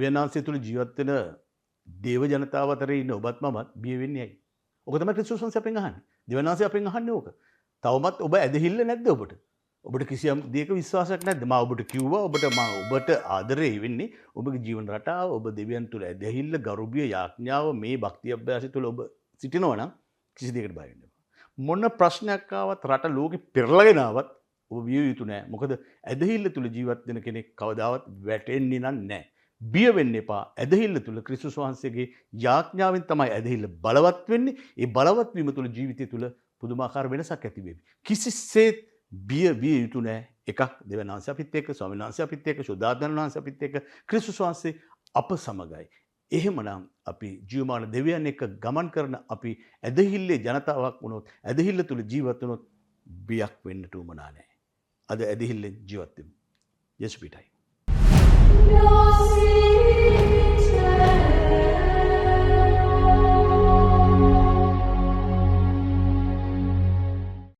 දෙවියන් වහන්සේ තුල ජීවත් වෙන දේව ජනතාව අතරේ ඉන්න ඔබත් මමත් බිය වෙන්නේ ඇයි? ඔක තමයි ක්‍රිස්තුස් වහන්සේ අපෙන් අහන්නේ. දෙවියන් වහන්සේ අපෙන් අහන්නේ ඕක. තවමත් ඔබ ඇදහිල්ල නැද්ද ඔබට? ඔබට කිසියම් දෙයක විශ්වාසයක් නැද්ද? මම ඔබට කිව්වා ඔබට ආදරේ වෙන්නේ ඔබගේ ජීවන රටාව, ඔබ දෙවියන් තුල ඇදහිල්ල, ගරුබිය, යාඥාව මේ භක්ති අභ්‍යාසය තුල ඔබ සිටිනවා නම් කිසි දෙයකට බය වෙන්න එපා. මොන ප්‍රශ්නයක් ආවත් රට ලෝකෙ පෙරලගෙන ආවත් ඔබ බිය යුතු නෑ. මොකද ඇදහිල්ල තුල ජීවත් වෙන කෙනෙක් කවදාවත් වැටෙන්නේ නැහැ. බිය වෙන්න එපා. ඇදහිල්ල තුල ක්‍රිස්තුස් වහන්සේගේ යාඥාවෙන් තමයි ඇදහිල්ල බලවත් වෙන්නේ. ඒ බලවත් වීම තුල ජීවිතය තුල පුදුමාකාර වෙනසක් ඇති වෙවි. කිසිසේත් බිය යුතු නෑ. එකක් දෙවියන් වහන්සේ අපිත් එක්ක, ස්වාමීන් වහන්සේ අපිත් එක්ක, ශුද්ධාත්මයන් වහන්සේ අපිත් එක්ක, ක්‍රිස්තුස් වහන්සේ අප සමගයි. එහෙමනම් අපි ජීවමාන දෙවියන් එක්ක ගමන් කරන අපි ඇදහිල්ලේ ජනතාවක් වුණොත්, ඇදහිල්ල තුල ජීවත් වුණොත් බියක් වෙන්නට උවමනා නැහැ. අද ඇදහිල්ලෙන් ජීවත් වෙමු. යේසු පිටයි.